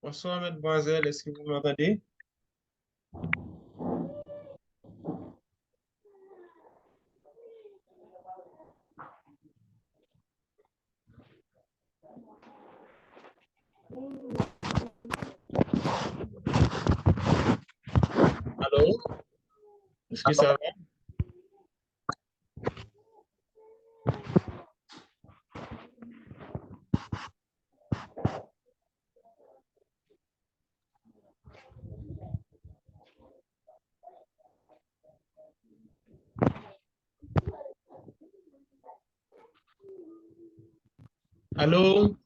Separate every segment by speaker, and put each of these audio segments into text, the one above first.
Speaker 1: Bonsoir, mademoiselle. Est-ce que vous m'entendez? Allô? Est-ce que ça va? Allô?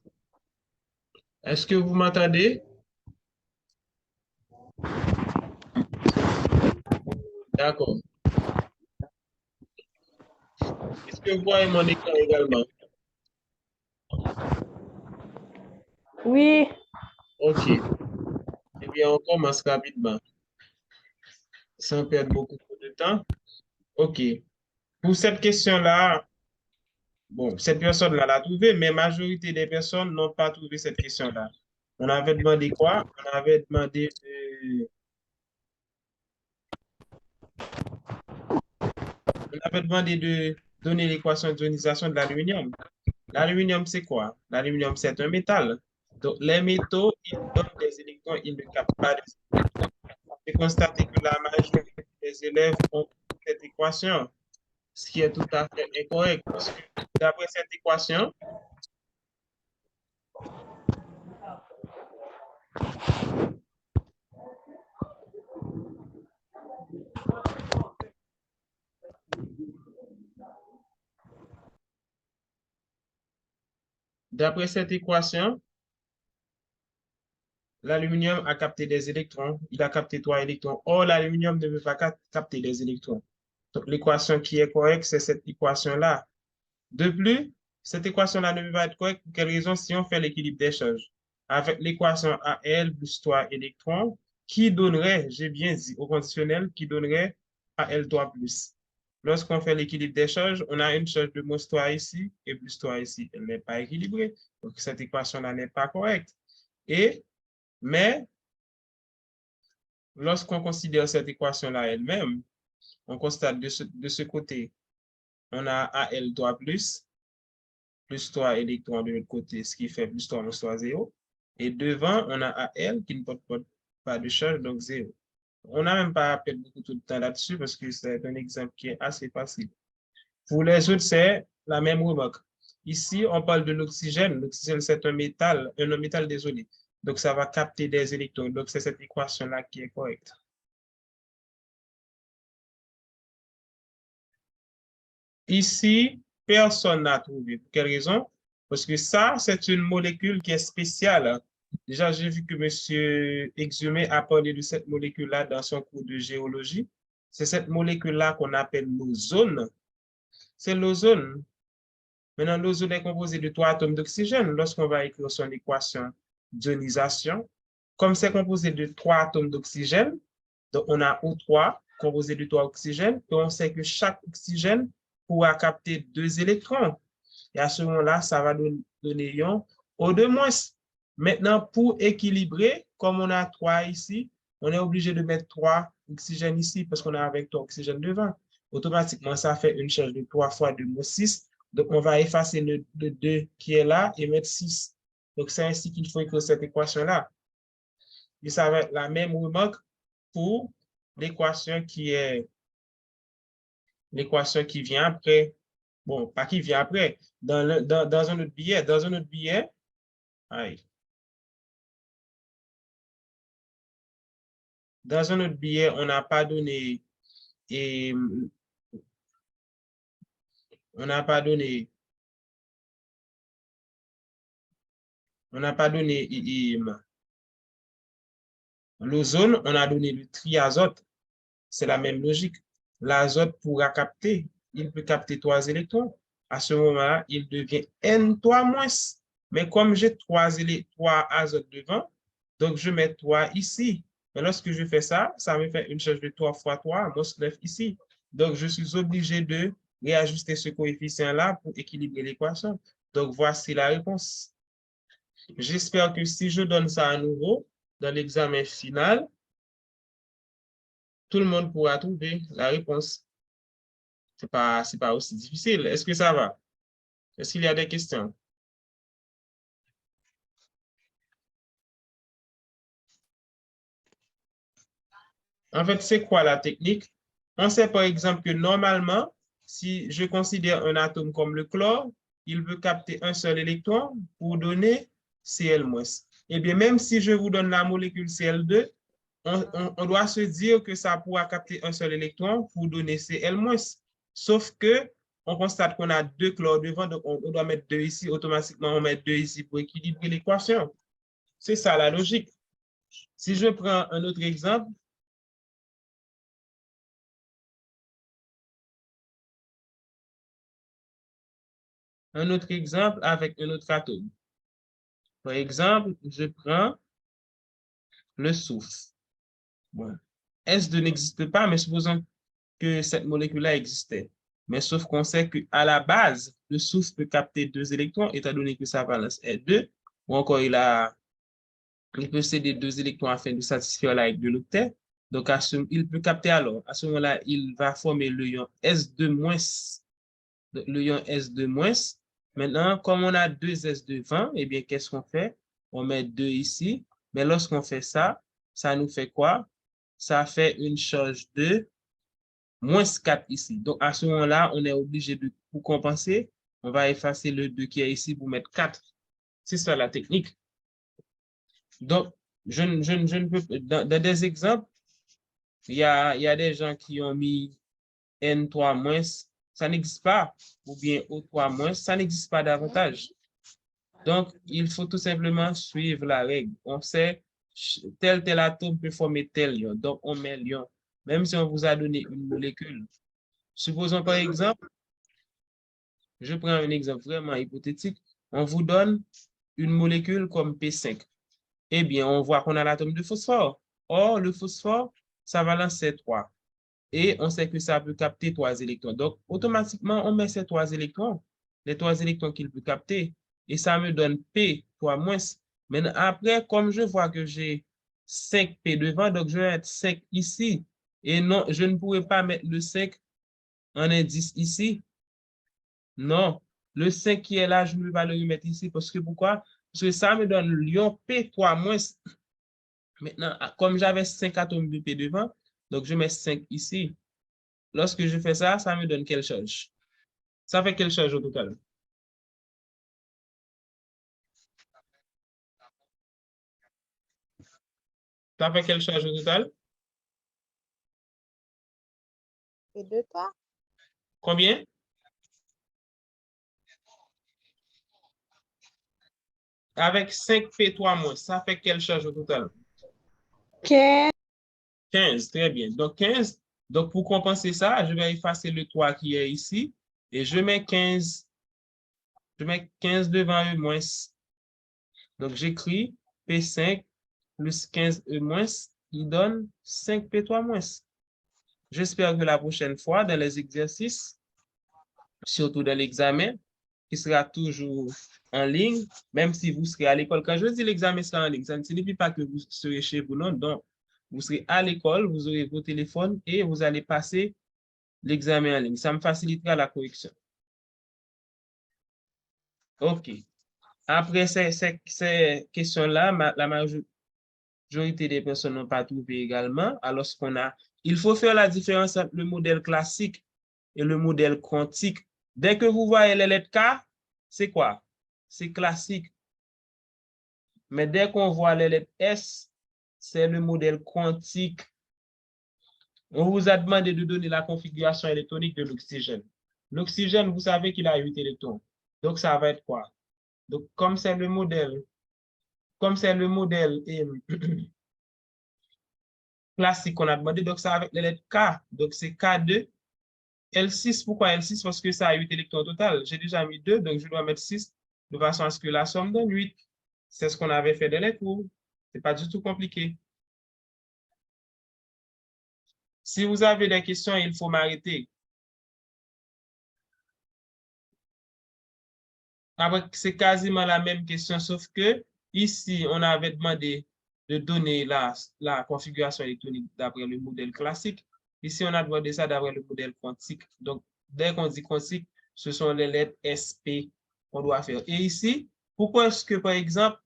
Speaker 1: Est-ce que vous m'entendez? D'accord. Est-ce que vous voyez mon écran également?
Speaker 2: Oui,
Speaker 1: OK. Eh bien, on commence rapidement, sans perdre beaucoup de temps. OK. Pour cette question-là, bon, cette personne-là l'a trouvée, mais la majorité des personnes n'ont pas trouvé cette question-là. On avait demandé quoi? On avait demandé de donner l'équation d'ionisation de l'aluminium. L'aluminium, c'est quoi? L'aluminium, c'est un métal. Donc, les métaux, ils donnent des électrons, ils ne captent pas des électrons. J'ai constaté que la majorité des élèves ont cette équation, ce qui est tout à fait incorrect, parce que d'après cette équation, d'après cette équation, l'aluminium a capté des électrons, il a capté 3 électrons. Or, l'aluminium ne peut pas capter des électrons. Donc, l'équation qui est correcte, c'est cette équation-là. De plus, cette équation-là ne peut pas être correcte pour quelle raison si on fait l'équilibre des charges. Avec l'équation AL plus 3 électrons, qui donnerait, j'ai bien dit, au conditionnel, qui donnerait AL3 plus. Lorsqu'on fait l'équilibre des charges, on a une charge de moins 3 ici et plus 3 ici. Elle n'est pas équilibrée. Donc, cette équation-là n'est pas correcte. Mais, lorsqu'on considère cette équation-là elle-même, on constate de ce côté, on a AL3 plus 3 électrons de l'autre côté, ce qui fait plus 3 moins 3, 0. Et devant, on a AL qui ne porte pas de charge, donc 0. On n'a même pas à perdre beaucoup de temps là-dessus parce que c'est un exemple qui est assez facile. Pour les autres, c'est la même remarque. Ici, on parle de l'oxygène. L'oxygène, c'est un non-métal, désolé. Donc, ça va capter des électrons. Donc, c'est cette équation-là qui est correcte. Ici, personne n'a trouvé. Pour quelle raison? Parce que ça, c'est une molécule qui est spéciale. Déjà, j'ai vu que M. Exumé a parlé de cette molécule-là dans son cours de géologie. C'est cette molécule-là qu'on appelle l'ozone. C'est l'ozone. Maintenant, l'ozone est composé de 3 atomes d'oxygène. Lorsqu'on va écrire son équation d'ionisation, comme c'est composé de 3 atomes d'oxygène, donc on a O3 composé de 3 oxygènes, et on sait que chaque oxygène pourra capter 2 électrons. Et à ce moment-là, ça va donner un O2-. Maintenant, pour équilibrer, comme on a 3 ici, on est obligé de mettre 3 oxygènes ici parce qu'on a avec 3 oxygènes devant. Automatiquement, ça fait une charge de 3 fois 2 moins 6. Donc, on va effacer le 2 qui est là et mettre 6. Donc, c'est ainsi qu'il faut écrire cette équation-là. Et ça va être la même remarque pour l'équation qui vient après. Bon, pas qui vient après. Dans un autre billet. Dans un autre billet, aïe. Dans un autre billet, on n'a pas donné et on n'a pas donné l'ozone, on a donné le triazote. C'est la même logique. L'azote pourra capter, il peut capter 3 électrons. À ce moment-là, il devient N3-. Mais comme j'ai 3 azotes devant, donc je mets 3 ici. Mais lorsque je fais ça, ça me fait une charge de 3 fois 3, donc 9 ici. Donc, je suis obligé de réajuster ce coefficient-là pour équilibrer l'équation. Donc, voici la réponse. J'espère que si je donne ça à nouveau dans l'examen final, tout le monde pourra trouver la réponse. C'est pas aussi difficile. Est-ce que ça va? Est-ce qu'il y a des questions? En fait, c'est quoi la technique? On sait par exemple que normalement, si je considère un atome comme le chlore, il veut capter un seul électron pour donner Cl-. Eh bien, même si je vous donne la molécule Cl2, on doit se dire que ça pourra capter un seul électron pour donner Cl-. Sauf que on constate qu'on a 2 chlores devant, donc on doit mettre 2 ici. Automatiquement, on met 2 ici pour équilibrer l'équation. C'est ça la logique. Si je prends un autre exemple, avec un autre atome. Par exemple, je prends le soufre. Bon. S2 n'existe pas, mais supposons que cette molécule-là existait. Mais sauf qu'on sait qu'à la base, le soufre peut capter 2 électrons, étant donné que sa valence est 2, ou encore il peut céder 2 électrons afin de satisfaire la règle de l'octet. Donc, il peut capter alors. À ce moment-là, il va former le ion S2-. Le ion S2-. Maintenant, comme on a 2 S devant, eh bien, qu'est-ce qu'on fait? On met 2 ici. Mais lorsqu'on fait ça, ça nous fait quoi? Ça fait une charge de -4 ici. Donc, à ce moment-là, on est obligé de, pour compenser, on va effacer le 2 qui est ici pour mettre 4. C'est ça la technique. Donc, je ne peux dans des exemples, il y a des gens qui ont mis N3-, ça n'existe pas, ou bien O3-, ça n'existe pas davantage. Donc, il faut tout simplement suivre la règle. On sait tel atome peut former tel ion. Donc, on met l'ion. Même si on vous a donné une molécule. Supposons par exemple, je prends un exemple vraiment hypothétique. On vous donne une molécule comme P5. Eh bien, on voit qu'on a l'atome de phosphore. Or, le phosphore, sa valence c'est 3. Et on sait que ça peut capter 3 électrons. Donc, automatiquement, on met ces 3 électrons, les 3 électrons qu'il peut capter, et ça me donne P3-. Maintenant, après, comme je vois que j'ai 5P devant, donc je vais mettre 5 ici. Et non, je ne pourrais pas mettre le 5 en indice ici. Non, le 5 qui est là, je ne vais pas le remettre ici. Parce que pourquoi? Parce que ça me donne l'ion P3-. Maintenant, comme j'avais 5 atomes de P devant, donc je mets 5 ici. Lorsque je fais ça, ça me donne quelle charge? Ça fait quelle charge au total? Ça fait quelle charge au total?
Speaker 3: Et de toi?
Speaker 1: Combien? Avec 5P3-, ça fait quelle charge au total?
Speaker 2: 15.
Speaker 1: 15, très bien. Donc 15, Donc, pour compenser ça, je vais effacer le 3 qui est ici et je mets 15. Je mets 15 devant E moins. Donc, j'écris P5 plus 15E moins, qui donne 5P3 moins. J'espère que la prochaine fois, dans les exercices, surtout dans l'examen, qui sera toujours en ligne, même si vous serez à l'école. Quand je dis l'examen sera en ligne, ça ne signifie pas que vous serez chez vous, non. Donc, vous serez à l'école, vous aurez vos téléphones et vous allez passer l'examen en ligne. Ça me facilitera la correction. OK. Après ces questions-là, la majorité des personnes n'ont pas trouvé également. Alors, il faut faire la différence entre le modèle classique et le modèle quantique. Dès que vous voyez les lettres K, c'est quoi? C'est classique. Mais dès qu'on voit les lettres S, c'est le modèle quantique. On vous a demandé de donner la configuration électronique de l'oxygène. L'oxygène, vous savez qu'il a 8 électrons. Donc, ça va être quoi? Donc, comme c'est le modèle classique qu'on a demandé, donc ça avec les lettres K. Donc, c'est K2. L6, pourquoi L6? Parce que ça a 8 électrons au total. J'ai déjà mis 2, donc je dois mettre 6 de façon à ce que la somme donne 8. C'est ce qu'on avait fait dans les cours. Ce n'est pas du tout compliqué. Si vous avez des questions, il faut m'arrêter. Après, c'est quasiment la même question, sauf que ici, on avait demandé de donner la configuration électronique d'après le modèle classique. Ici, on a demandé ça d'après le modèle quantique. Donc, dès qu'on dit quantique, ce sont les lettres SP qu'on doit faire. Et ici, pourquoi est-ce que, par exemple,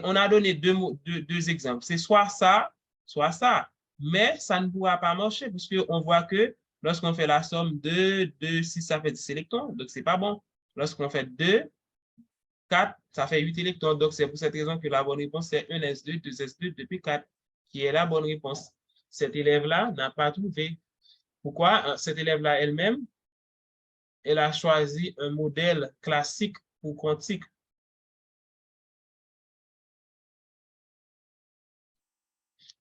Speaker 1: on a donné deux exemples. C'est soit ça, soit ça. Mais ça ne pourra pas marcher puisqu'on voit que lorsqu'on fait la somme de 2, 6, ça fait 10 électrons. Donc, c'est pas bon. Lorsqu'on fait 2, 4, ça fait 8 électrons. Donc, c'est pour cette raison que la bonne réponse, c'est 1S2, 2S2, 2P4, qui est la bonne réponse. Cet élève-là n'a pas trouvé. Pourquoi? Cet élève-là elle-même, elle a choisi un modèle classique ou quantique.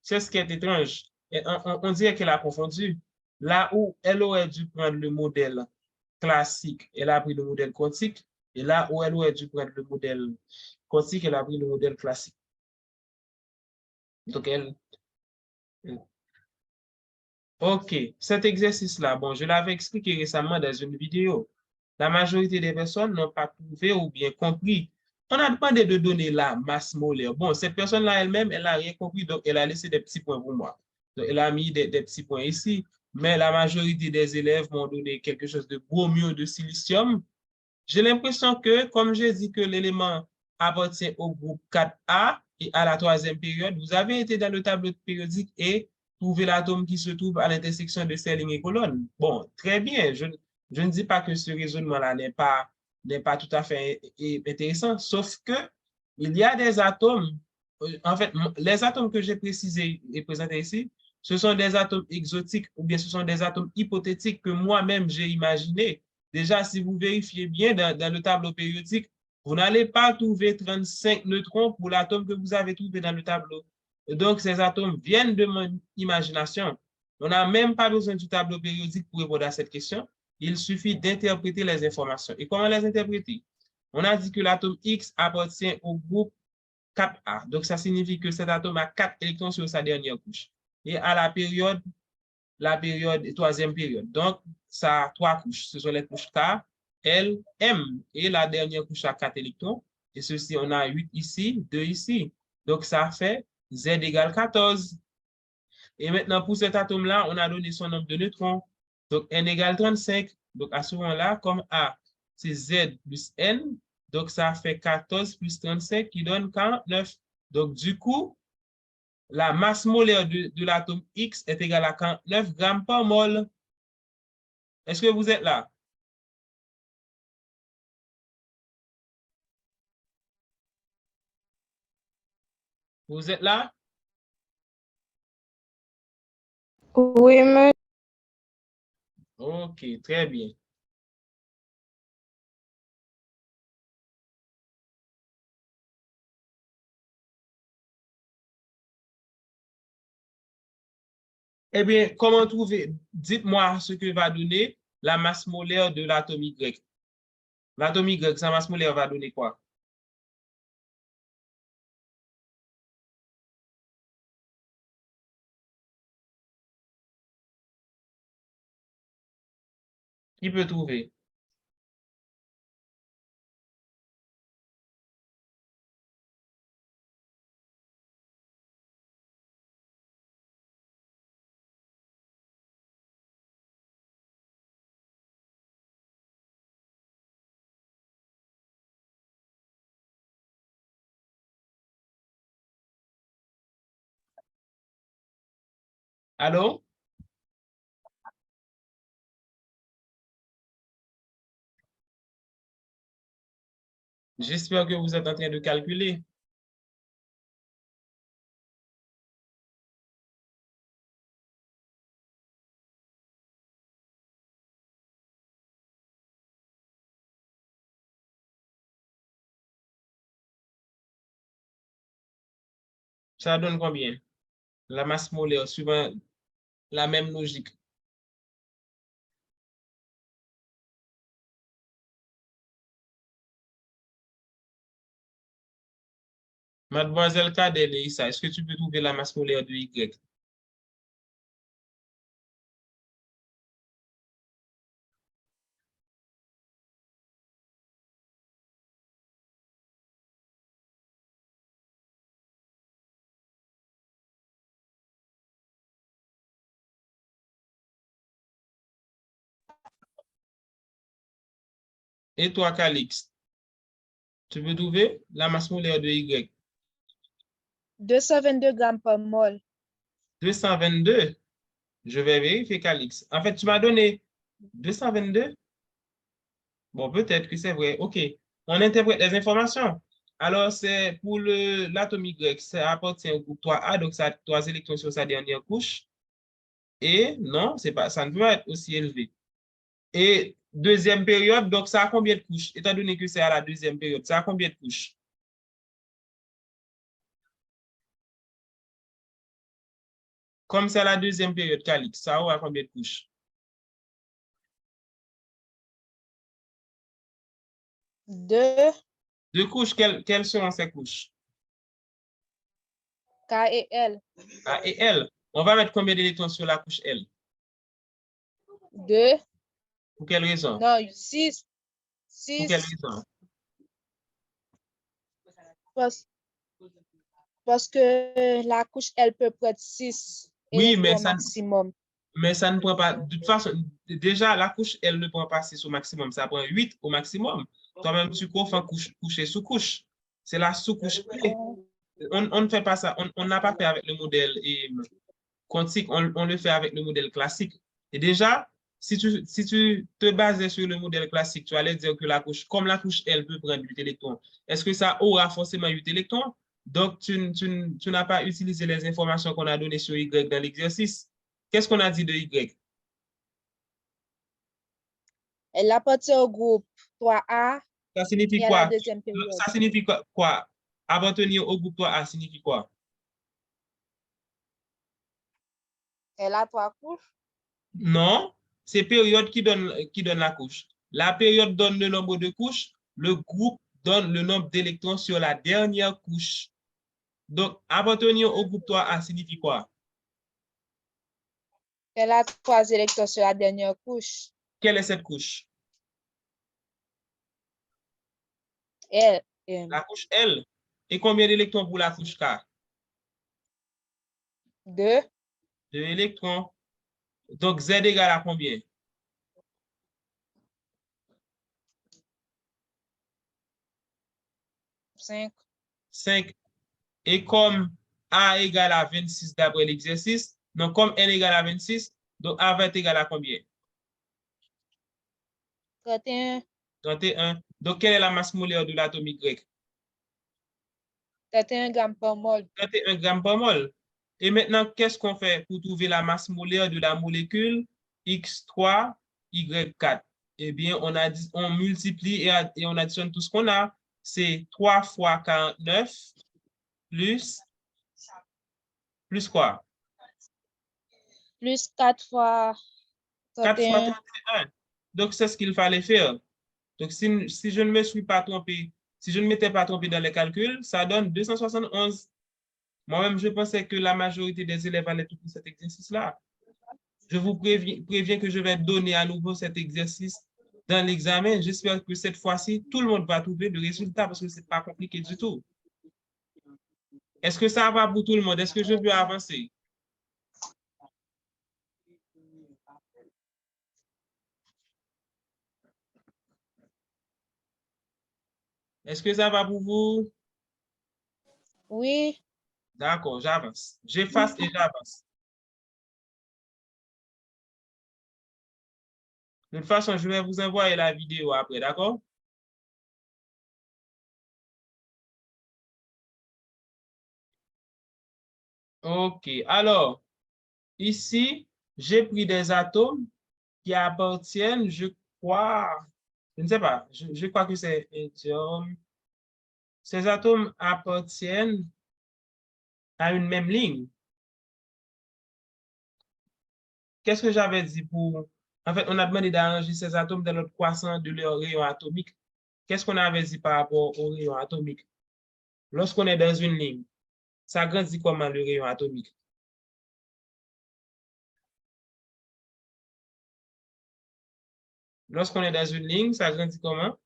Speaker 1: C'est ce qui est étrange. Et on dirait qu'elle a confondu. Là où elle aurait dû prendre le modèle classique, elle a pris le modèle quantique. Et là où elle aurait dû prendre le modèle quantique, elle a pris le modèle classique. Donc, OK, cet exercice-là, bon, je l'avais expliqué récemment dans une vidéo. La majorité des personnes n'ont pas trouvé ou bien compris. On a demandé de donner la masse molaire. Bon, cette personne-là elle-même, elle n'a rien compris, donc elle a laissé des petits points pour moi. Donc, elle a mis des petits points ici, mais la majorité des élèves m'ont donné quelque chose de bromure de silicium. J'ai l'impression que, comme j'ai dit que l'élément appartient au groupe 4A et à la troisième période, vous avez été dans le tableau périodique et trouvé l'atome qui se trouve à l'intersection de ces lignes et colonnes. Bon, très bien. Je ne dis pas que ce raisonnement-là n'est pas tout à fait intéressant, sauf que il y a des atomes, en fait, les atomes que j'ai précisés et présentés ici, ce sont des atomes exotiques ou bien ce sont des atomes hypothétiques que moi-même j'ai imaginés. Déjà, si vous vérifiez bien dans le tableau périodique, vous n'allez pas trouver 35 neutrons pour l'atome que vous avez trouvé dans le tableau. Et donc, ces atomes viennent de mon imagination. On n'a même pas besoin du tableau périodique pour répondre à cette question. Il suffit d'interpréter les informations. Et comment les interpréter? On a dit que l'atome X appartient au groupe 4A. Donc, ça signifie que cet atome a 4 électrons sur sa dernière couche. Et à la période, troisième période. Donc, ça a 3 couches. Ce sont les couches K, L, M. Et la dernière couche a 4 électrons. Et ceci, on a 8 ici, 2 ici. Donc, ça fait Z égale 14. Et maintenant, pour cet atome-là, on a donné son nombre de neutrons. Donc, N égale 35. Donc, à ce moment-là, comme A, c'est Z plus N. Donc, ça fait 14 plus 35 qui donne 49. Donc, du coup, la masse molaire de l'atome X est égale à 49 grammes par mol. Est-ce que vous êtes là? Vous êtes là?
Speaker 2: Oui, monsieur.
Speaker 1: OK, très bien. Eh bien, comment trouver? Dites-moi ce que va donner la masse molaire de l'atome Y. L'atome Y, sa masse molaire va donner quoi? Qui peut trouver? Allô? J'espère que vous êtes en train de calculer. Ça donne combien? La masse molaire, suivant la même logique. Mademoiselle Kadel et Issa, est-ce que tu peux trouver la masse molaire de Y? Et toi, Calix, tu peux trouver la masse molaire de Y?
Speaker 3: 222 grammes par mol.
Speaker 1: 222. Je vais vérifier, Calix. En fait, tu m'as donné 222. Bon, peut-être que c'est vrai. OK. On interprète les informations. Alors, c'est pour l'atome Y, ça appartient au groupe 3A, donc ça a 3 électrons sur sa dernière couche. Et non, c'est pas, ça ne peut pas être aussi élevé. Et deuxième période, donc ça a combien de couches? Étant donné que c'est à la deuxième période, ça a combien de couches? Comme c'est la deuxième période, Calix, ça aura combien de couches?
Speaker 3: 2
Speaker 1: Deux couches, quelles seront ces couches?
Speaker 3: K et L.
Speaker 1: A et L. On va mettre combien d'électrons sur la couche L?
Speaker 3: 2.
Speaker 1: Pour quelle raison?
Speaker 3: Non, 6.
Speaker 1: Pour quelle
Speaker 3: 6.
Speaker 1: raison?
Speaker 3: Parce que la couche, elle peut prendre 6
Speaker 1: Oui,
Speaker 3: électrons maximum.
Speaker 1: mais ça ne prend pas. De toute façon, déjà, la couche, elle ne prend pas 6 au maximum. Ça prend 8 au maximum. Toi-même, tu confonds couche et sous-couche. C'est la sous-couche P. On ne fait pas ça. On n'a pas fait avec le modèle quantique. On le fait avec le modèle classique. Et déjà, si tu te basais sur le modèle classique, tu allais dire que la couche, comme la couche L peut prendre 8 électrons, est-ce que ça aura forcément 8 électrons? Donc, tu n'as pas utilisé les informations qu'on a données sur Y dans l'exercice. Qu'est-ce qu'on a dit de Y?
Speaker 3: Elle appartient au groupe 3A
Speaker 1: Ça signifie
Speaker 3: et à la
Speaker 1: quoi?
Speaker 3: deuxième période.
Speaker 1: Ça signifie quoi? Appartenir au groupe 3A signifie quoi?
Speaker 3: Elle a 3 couches.
Speaker 1: Non, c'est période qui donne la couche. La période donne le nombre de couches, le groupe donne le nombre d'électrons sur la dernière couche. Donc, appartenir au groupe 3A signifie quoi?
Speaker 3: Elle a 3 électrons sur la dernière couche.
Speaker 1: Quelle est cette couche?
Speaker 3: Elle.
Speaker 1: La couche L. Et combien d'électrons pour la couche K?
Speaker 3: 2.
Speaker 1: 2 électrons. Donc, Z égale à combien?
Speaker 3: 5.
Speaker 1: 5. Et comme A égale à 26 d'après l'exercice, donc comme N égale à 26, donc A va être égal à combien?
Speaker 3: 31.
Speaker 1: 31. Donc, quelle est la masse molaire de l'atome Y?
Speaker 3: 31 grammes par mol.
Speaker 1: 31 grammes par mol. Et maintenant, qu'est-ce qu'on fait pour trouver la masse molaire de la molécule X3Y4? Eh bien, on multiplie et on additionne tout ce qu'on a. C'est 3 fois 49 plus quoi?
Speaker 3: plus 4 fois
Speaker 1: 4 fois
Speaker 3: 31.
Speaker 1: 31. Donc, c'est ce qu'il fallait faire. Donc, si je ne me suis pas trompé, si je ne m'étais pas trompé dans les calculs, ça donne 271. Moi-même, je pensais que la majorité des élèves allaient trouver cet exercice-là. Je vous préviens que je vais donner à nouveau cet exercice dans l'examen. J'espère que cette fois-ci, tout le monde va trouver le résultat parce que ce n'est pas compliqué du tout. Est-ce que ça va pour tout le monde? Est-ce que je peux avancer? Est-ce que ça va pour vous?
Speaker 3: Oui,
Speaker 1: D'accord, j'avance. J'efface et j'avance. De toute façon, je vais vous envoyer la vidéo après, d'accord? OK. Alors, ici, j'ai pris des atomes qui appartiennent, je crois, je ne sais pas, je crois que c'est indium. Ces atomes appartiennent à une même ligne. Qu'est-ce que j'avais dit pour... En fait, on a demandé d'arranger ces atomes dans l'ordre croissant de leur rayon atomique. Qu'est-ce qu'on avait dit par rapport au rayon atomique? Lorsqu'on est dans une ligne, ça grandit comment le rayon atomique? Lorsqu'on est dans une ligne, ça grandit comment?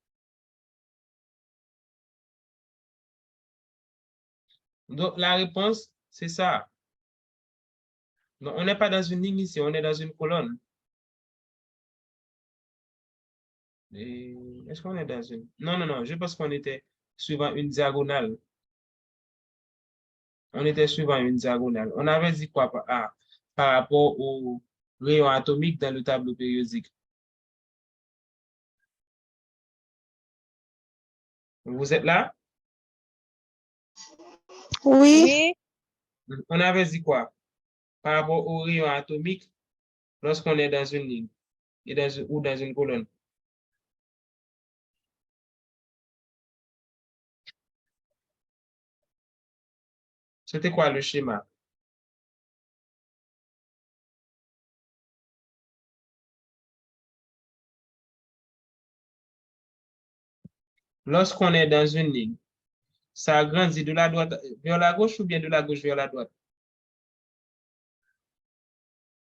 Speaker 1: Donc, la réponse, c'est ça. Donc, on n'est pas dans une ligne ici, on est dans une colonne. Est-ce qu'on est dans une... Non, non, non, je pense qu'on était suivant une diagonale. On était suivant une diagonale. On avait dit quoi par rapport au rayon atomique dans le tableau périodique? Vous êtes là?
Speaker 2: Oui.
Speaker 3: oui,
Speaker 1: On avait dit quoi par rapport au rayon atomique lorsqu'on est dans une ligne et ou dans une colonne? C'était quoi le schéma? Lorsqu'on est dans une ligne, ça grandit de la droite vers la gauche ou bien de la gauche vers la droite?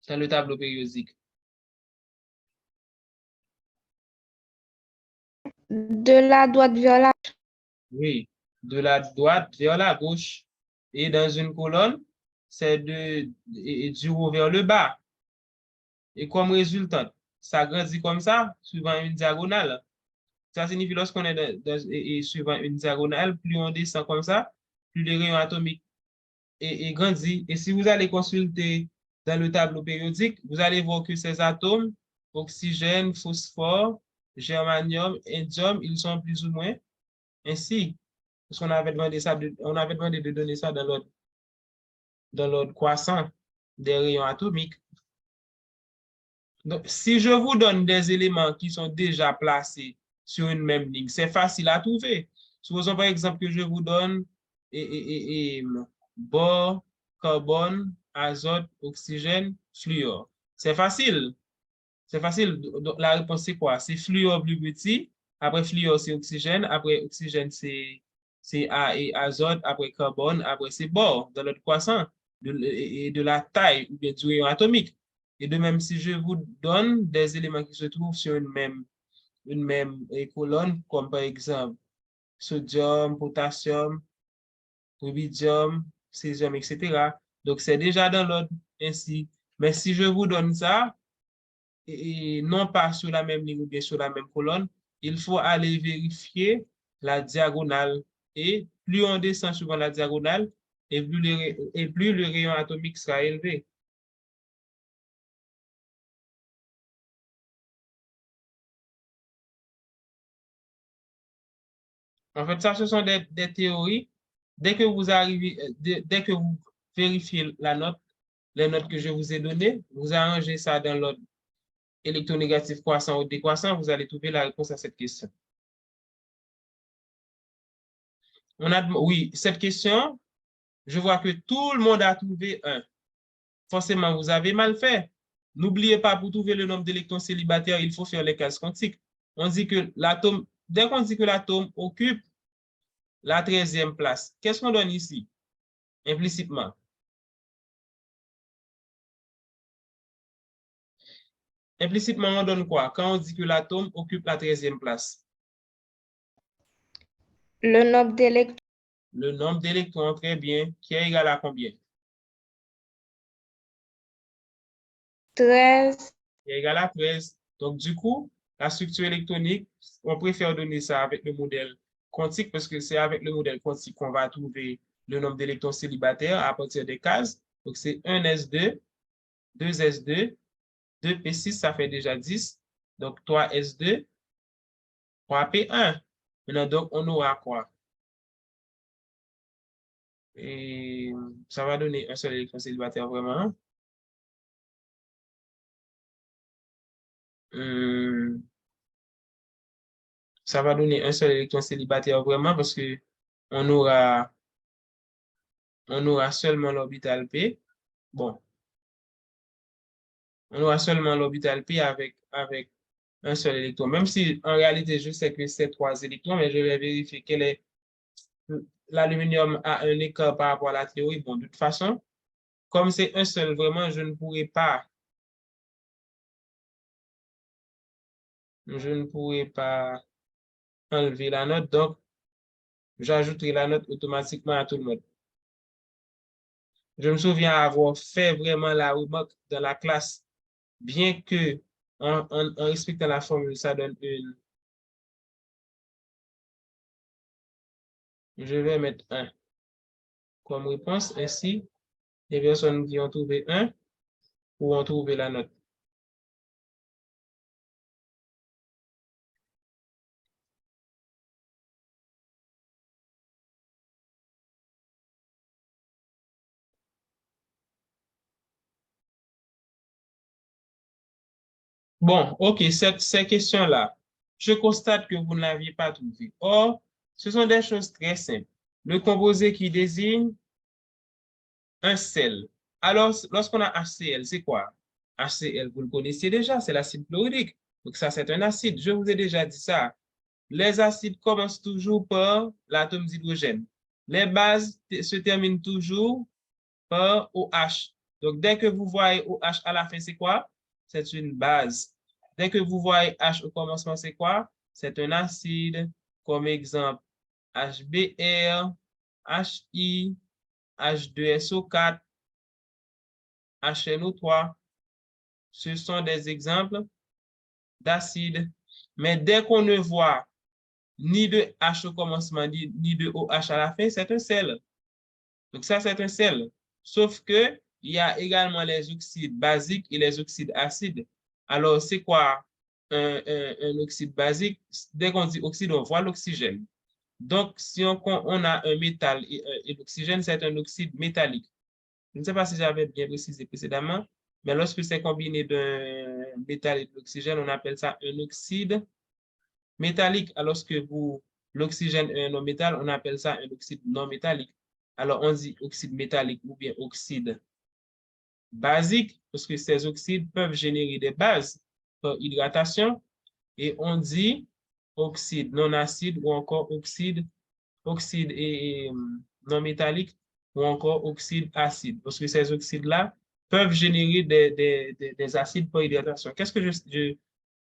Speaker 1: Dans le tableau périodique.
Speaker 2: De la droite vers la...
Speaker 1: Oui, de la droite vers la gauche. Et dans une colonne, c'est du haut vers le bas. Et comme résultat, ça grandit comme ça, suivant une diagonale. Ça signifie lorsqu'on est suivant une diagonale, plus on descend comme ça, plus les rayons atomiques grandissent. Et si vous allez consulter dans le tableau périodique, vous allez voir que ces atomes, oxygène, phosphore, germanium, indium, ils sont plus ou moins ainsi. Parce qu'on avait demandé ça, on avait demandé de donner ça dans l'ordre croissant des rayons atomiques. Donc, si je vous donne des éléments qui sont déjà placés sur une même ligne, c'est facile à trouver. Supposons par exemple que je vous donne bore, carbone, azote, oxygène, fluor. C'est facile. C'est facile. Donc, la réponse, c'est quoi? C'est fluor plus petit. Après fluor, c'est oxygène. Après oxygène, c'est azote. Après carbone. Après, c'est bore dans l'autre croissant de la taille ou bien du rayon atomique. Et de même, si je vous donne des éléments qui se trouvent sur une même colonne, comme par exemple sodium, potassium, rubidium, césium, etc. Donc, c'est déjà dans l'ordre ainsi. Mais si je vous donne ça, et non pas sur la même ligne ou bien sur la même colonne, il faut aller vérifier la diagonale. Et plus on descend suivant la diagonale, et plus le rayon atomique sera élevé. En fait, ça, ce sont des théories. Dès que vous arrivez, dès que vous vérifiez les notes que je vous ai données, vous arrangez ça dans l'ordre électronégatif croissant ou décroissant, vous allez trouver la réponse à cette question. Oui, cette question, je vois que tout le monde a trouvé 1. forcément, vous avez mal fait. N'oubliez pas, pour trouver le nombre d'électrons célibataires, il faut faire les cases quantiques. On dit que l'atome, dès qu'on dit que l'atome occupe la 13e place, qu'est-ce qu'on donne ici? Implicitement. Implicitement, on donne quoi? Quand on dit que l'atome occupe la 13e place?
Speaker 2: Le nombre d'électrons,
Speaker 1: Le nombre d'électrons, très bien, qui est égal à combien?
Speaker 2: 13.
Speaker 1: Qui est égal à 13. Donc, du coup, la structure électronique, on préfère donner ça avec le modèle quantique parce que c'est avec le modèle quantique qu'on va trouver le nombre d'électrons célibataires à partir des cases. Donc, c'est 1s2, 2s2, 2p6, ça fait déjà 10. Donc, 3s2, 3p1. Maintenant, donc, on aura quoi? Et ça va donner un seul électron célibataire vraiment. Ça va donner un seul électron célibataire vraiment parce que on aura seulement l'orbital P. Bon, on aura seulement l'orbital P avec un seul électron. Même si en réalité, je sais que c'est 3 électrons, mais je vais vérifier quel est l'aluminium a un écart par rapport à la théorie. Bon, de toute façon, comme c'est un seul, vraiment, je ne pourrai pas enlever la note. Donc, j'ajouterai la note automatiquement à tout le monde. Je me souviens avoir fait vraiment la remarque dans la classe, bien que en respectant la formule, ça donne une. Je vais mettre 1 comme réponse. Ainsi, les personnes qui ont trouvé 1 pourront trouver la note. Bon, OK, ces questions-là, je constate que vous ne l'aviez pas trouvées. Or, ce sont des choses très simples. Le composé qui désigne un sel. Alors, lorsqu'on a HCl, c'est quoi? HCl, vous le connaissez déjà, c'est l'acide chlorhydrique. Donc, ça, c'est un acide. Je vous ai déjà dit ça. Les acides commencent toujours par l'atome d'hydrogène. Les bases se terminent toujours par OH. Donc, dès que vous voyez OH à la fin, c'est quoi? C'est une base. Dès que vous voyez H au commencement, c'est quoi? C'est un acide. Comme exemple, HBr, HI, H2SO4, HNO3. Ce sont des exemples d'acides. Mais dès qu'on ne voit ni de H au commencement, ni de OH à la fin, c'est un sel. Donc ça, c'est un sel. Sauf que il y a également les oxydes basiques et les oxydes acides. Alors, c'est quoi un oxyde basique? Dès qu'on dit oxyde, on voit l'oxygène. Donc, si on a un métal et l'oxygène, c'est un oxyde métallique. Je ne sais pas si j'avais bien précisé précédemment, mais lorsque c'est combiné d'un métal et de l'oxygène, on appelle ça un oxyde métallique. Alors que l'oxygène est un non-métal, on appelle ça un oxyde non métallique. Alors, on dit oxyde métallique ou bien oxyde basique, parce que ces oxydes peuvent générer des bases par hydratation, et on dit oxyde non acide ou encore oxyde et non métallique ou encore oxyde acide, parce que ces oxydes-là peuvent générer des acides par hydratation. Qu'est-ce que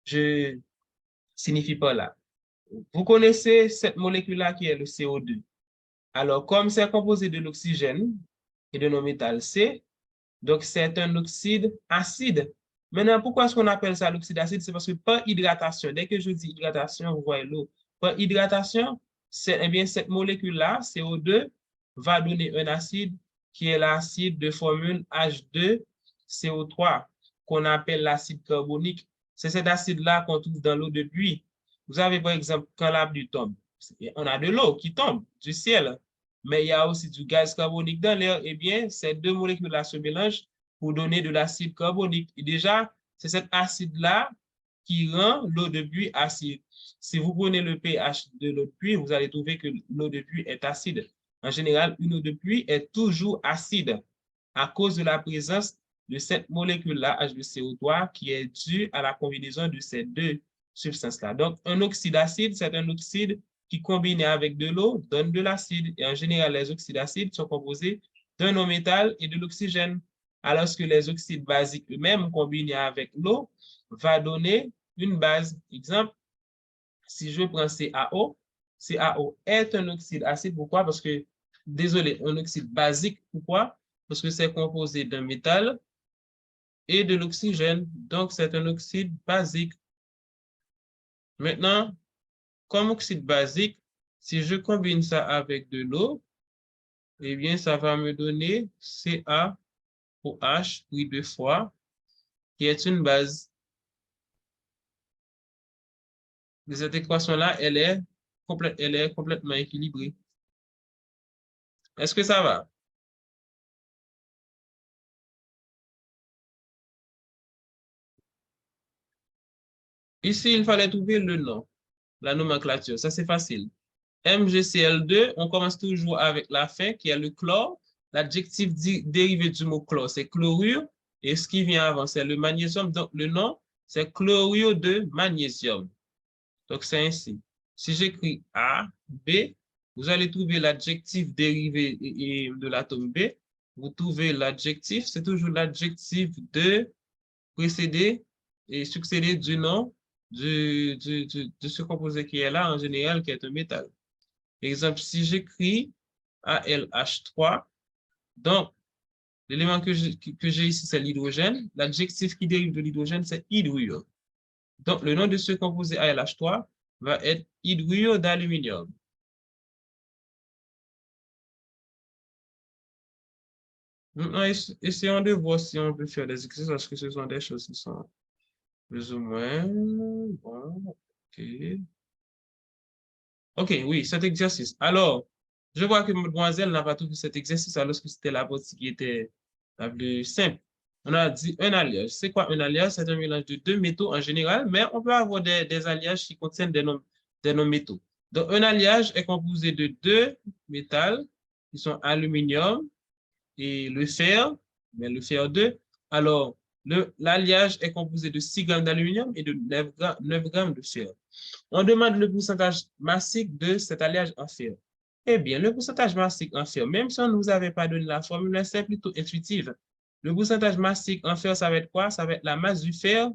Speaker 1: je signifie par là? Vous connaissez cette molécule-là qui est le CO2. Alors, comme c'est composé de l'oxygène et de non-métal C, donc c'est un oxyde acide. Maintenant, pourquoi est-ce qu'on appelle ça l'oxyde acide? C'est parce que par hydratation, dès que je dis hydratation, vous voyez l'eau. Par hydratation, eh bien, cette molécule-là, CO2, va donner un acide qui est l'acide de formule H2CO3, qu'on appelle l'acide carbonique. C'est cet acide-là qu'on trouve dans l'eau de pluie. Vous avez, par exemple, quand la pluie tombe, on a de l'eau qui tombe du ciel, mais il y a aussi du gaz carbonique dans l'air. Eh bien, ces deux molécules-là se mélangent pour donner de l'acide carbonique. Et déjà, c'est cet acide-là qui rend l'eau de pluie acide. Si vous prenez le pH de l'eau de pluie, vous allez trouver que l'eau de pluie est acide. En général, une eau de pluie est toujours acide à cause de la présence de cette molécule-là, H2CO3, qui est due à la combinaison de ces deux substances-là. Donc, un oxyde acide, c'est un oxyde qui, combiné avec de l'eau, donne de l'acide. Et en général, les oxydes acides sont composés d'un non-métal et de l'oxygène, alors que les oxydes basiques eux-mêmes, combinés avec l'eau, va donner une base. Exemple, si je prends CaO, CaO est un oxyde acide. Pourquoi? Parce que, désolé, un oxyde basique. Pourquoi? Parce que c'est composé d'un métal et de l'oxygène. Donc, c'est un oxyde basique. Maintenant, comme oxyde basique, si je combine ça avec de l'eau, eh bien, ça va me donner CaOH pris deux fois, qui est une base. Cette équation-là, elle est complètement équilibrée. Est-ce que ça va? Ici, il fallait trouver le nom, la nomenclature. Ça, c'est facile. MgCl2, on commence toujours avec la fin, qui est le chlore. L'adjectif dérivé du mot chlore, c'est chlorure. Et ce qui vient avant, c'est le magnésium. Donc, le nom, c'est chlorure de magnésium. Donc, c'est ainsi. Si j'écris A, B, vous allez trouver l'adjectif dérivé de l'atome B. Vous trouvez l'adjectif, c'est toujours l'adjectif de précédé et succédé du nom de ce composé qui est là, en général, qui est un métal. Exemple, si j'écris AlH3, donc, l'élément que j'ai ici, c'est l'hydrogène. L'adjectif qui dérive de l'hydrogène, c'est hydrure. Donc, le nom de ce composé AlH3 va être hydrure d'aluminium. Maintenant, essayons de voir si on peut faire des exercices, parce que ce sont des choses qui sont plus ou moins bon. OK. OK, oui, cet exercice. Alors, je vois que mademoiselle n'a pas trouvé cet exercice alors que c'était la partie qui était la plus simple. On a dit un alliage. C'est quoi un alliage? C'est un mélange de deux métaux en général, mais on peut avoir des alliages qui contiennent des non-métaux. Donc, un alliage est composé de deux métals qui sont aluminium et le fer, mais le fer 2. Alors, l'alliage est composé de 6 grammes d'aluminium et de 9 grammes de fer. On demande le pourcentage massique de cet alliage en fer. Eh bien, le pourcentage massique en fer, même si on ne vous avait pas donné la formule, c'est plutôt intuitive. Le pourcentage massique en fer, ça va être quoi? Ça va être la masse du fer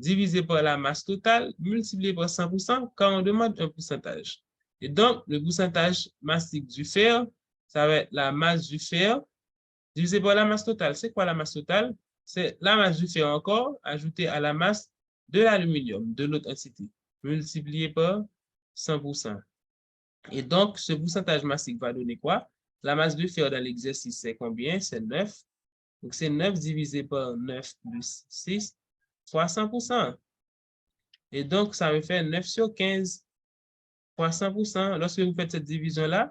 Speaker 1: divisé par la masse totale multiplié par 100% quand on demande un pourcentage. Et donc, le pourcentage massique du fer, ça va être la masse du fer divisé par la masse totale. C'est quoi la masse totale? C'est la masse du fer encore ajoutée à la masse de l'aluminium de l'autre entité, multiplié par 100%. Et donc, ce pourcentage massique va donner quoi? La masse de fer dans l'exercice, c'est combien? C'est 9. Donc, c'est 9 divisé par 9 plus 6 fois 100%. Et donc, ça me fait 9 sur 15 fois 100%. Lorsque vous faites cette division-là,